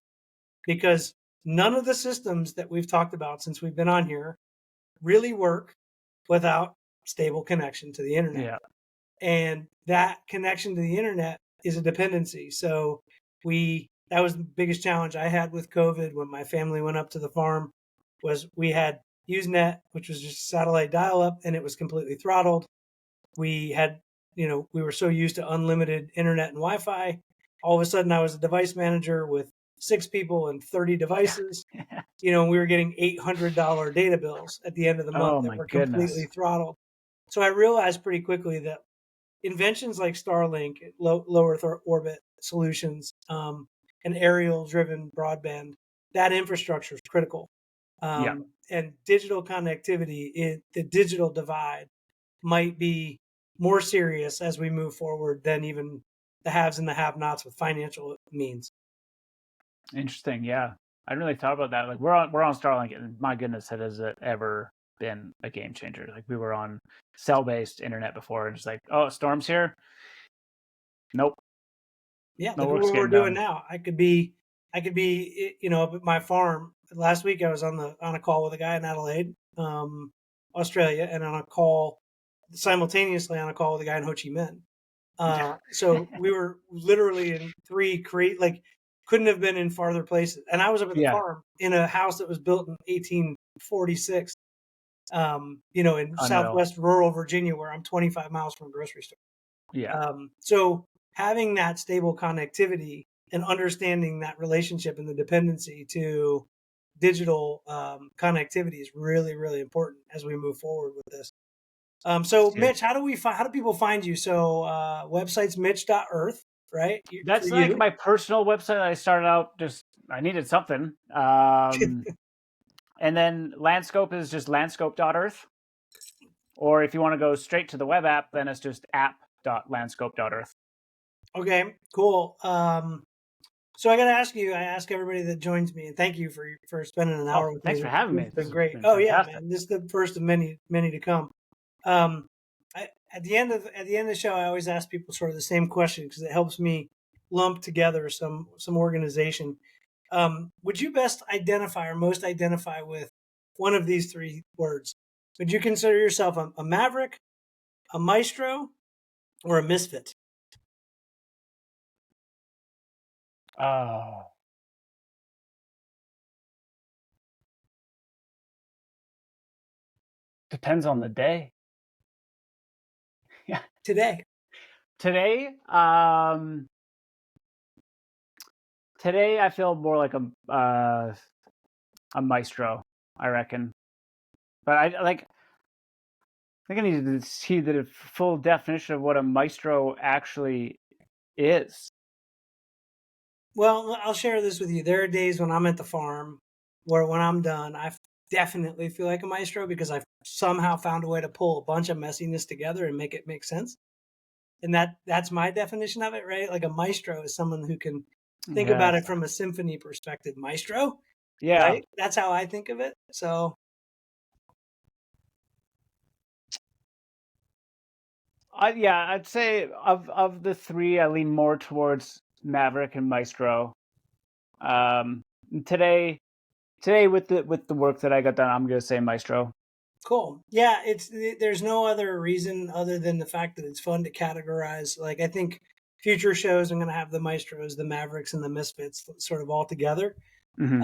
Because none of the systems that we've talked about since we've been on here really work without stable connection to the internet. Yeah. and that connection to the internet is a dependency. So that was the biggest challenge I had with COVID when my family went up to the farm, was we had Usenet, which was just satellite dial up, and it was completely throttled. We had, we were so used to unlimited internet and Wi-Fi. All of a sudden, I was a device manager with 6 people and 30 devices. We were getting $800 data bills at the end of the month Oh that my were completely goodness. throttled. So I realized pretty quickly that inventions like Starlink, low Earth orbit solutions, and aerial-driven broadband, that infrastructure is critical. Yeah. And digital connectivity, the digital divide might be more serious as we move forward than even the haves and the have-nots with financial means. Interesting. Yeah. I didn't really thought about that. Like we're on Starlink, and my goodness, has it ever been a game changer? Like we were on cell-based internet before, and just like, oh, storm's here. Nope. Yeah, No look at work's what we're getting doing done. now. I could be, up at my farm. Last week I was on a call with a guy in Adelaide, Australia, and on a call simultaneously on a call with a guy in Ho Chi Minh. So we were literally in couldn't have been in farther places. And I was up at the Yeah. farm in a house that was built in 1846, in Unreal. southwest rural Virginia, where I'm 25 miles from a grocery store. Yeah. So having that stable connectivity and understanding that relationship and the dependency to digital connectivity is really, really important as we move forward with this. So Sick. Mitch, how do people find you? So website's mitch.earth, right? For That's like you. my personal website. I started out I needed something. And then Landscope is just landscope.earth. Or if you want to go straight to the web app, then it's just app.landscope.earth. Okay, cool. So I got to ask you, I ask everybody that joins me, and thank you for spending an Oh, hour with me thanks for this having week. me. It's This been has great. been Oh yeah, fantastic. man, this is the first of many, many to come. Um, at the end of the show, I always ask people sort of the same question because it helps me lump together some organization. Would you best identify or most identify with one of these 3 words? Would you consider yourself a maverick, a maestro, or a misfit? Oh. Depends on the day. Yeah. Today. Today, I feel more like a maestro, I reckon. But I think I need to see the full definition of what a maestro actually is. Well, I'll share this with you. There are days when I'm at the farm where when I'm done, I definitely feel like a maestro because I've somehow found a way to pull a bunch of messiness together and make it make sense. And that's my definition of it, right? Like a maestro is someone who can think about Yes. it from a symphony perspective. Maestro, Yeah. right? That's how I think of it. So I'd say of the 3, I lean more towards Maverick and Maestro. Today with the work that I got done, I'm gonna say Maestro. cool. Yeah, there's no other reason other than the fact that it's fun to categorize. Like I think future shows I'm going to have the maestros, the mavericks, and the misfits sort of all together. Mm-hmm.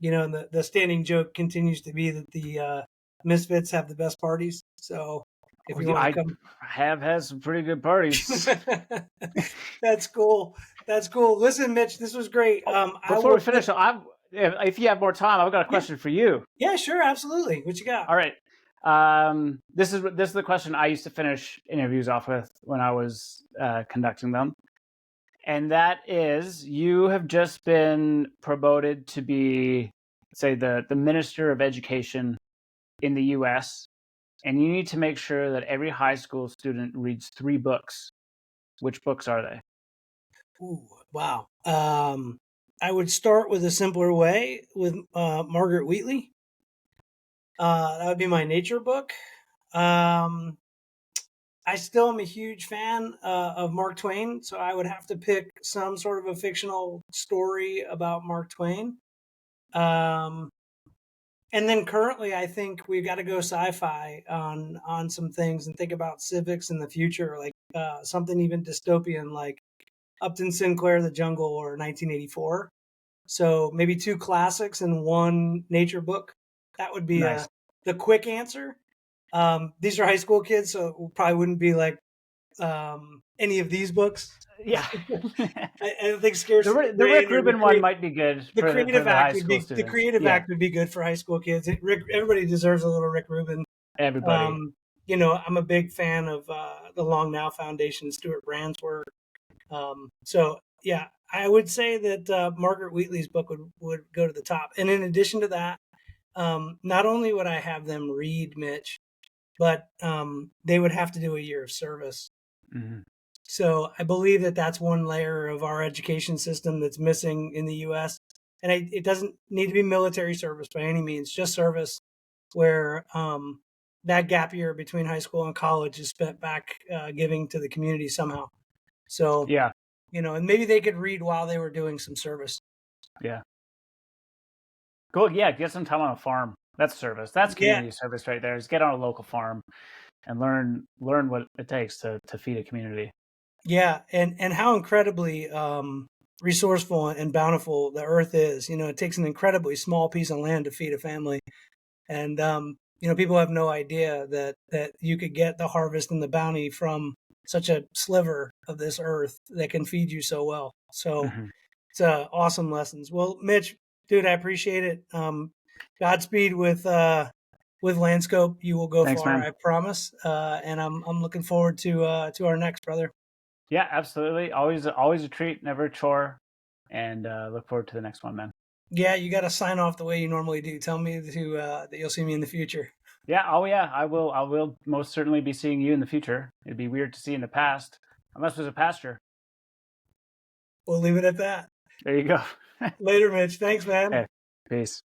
And the standing joke continues to be that the misfits have the best parties. So if you want to I come, have had some pretty good parties. that's cool. That's cool. Listen, Mitch, this was great. Oh, I before we will finish, put. if you have more time, I've got a Yeah, question for you. yeah, sure, absolutely. What you got? All right. This is the question I used to finish interviews off with when I was conducting them, and that is: you have just been promoted to be, say, the Minister of Education in the U.S., and you need to make sure that every high school student reads 3 books. Which books are they? Ooh, wow. I would start with a simpler way with Margaret Wheatley. That would be my nature book. Um, I still am a huge fan of Mark Twain, so I would have to pick some sort of a fictional story about Mark Twain. Um, And then currently, I think we've got to go sci-fi on some things and think about civics in the future, like something even dystopian, like Upton Sinclair, The Jungle, or 1984. So maybe 2 classics and 1 nature book. That would be Nice. the quick answer. These are high school kids, so it probably wouldn't be like any of these books. Yeah. I think Scarcity of the The Rick Brain or Rubin one might be good the for Creative the high Act would school be students. Yeah, good for high school kids. Everybody deserves a little Rick Rubin. everybody. I'm a big fan of the Long Now Foundation, Stuart Brand's work. So yeah, I would say that Margaret Wheatley's book would go to the top. And in addition to that, not only would I have them read Mitch, but they would have to do a year of service. Mm-hmm. So I believe that that's one layer of our education system that's missing in the U.S. And it doesn't need to be military service by any means, just service where that gap year between high school and college is spent back giving to the community somehow. So, Yeah, and maybe they could read while they were doing some service. yeah. Go, yeah, get some time on a farm. That's service. That's community service right there. Is get on a local farm and learn what it takes to feed a community. Yeah, and how incredibly resourceful and bountiful the earth is. It takes an incredibly small piece of land to feed a family, and people have no idea that you could get the harvest and the bounty from such a sliver of this earth that can feed you so well. So Mm-hmm. it's awesome lessons. Well, Mitch, dude, I appreciate it. Godspeed with Landscope. You will go Thanks, far, man. I promise. And I'm looking forward to our next, brother. Yeah, absolutely. Always a treat, never a chore. And look forward to the next one, man. Yeah, you got to sign off the way you normally do. Tell me that you'll see me in the future. Yeah. Oh, yeah. I will most certainly be seeing you in the future. It'd be weird to see in the past, unless there's a pasture. We'll leave it at that. There you go. Later, Mitch. Thanks, man. Okay. Peace.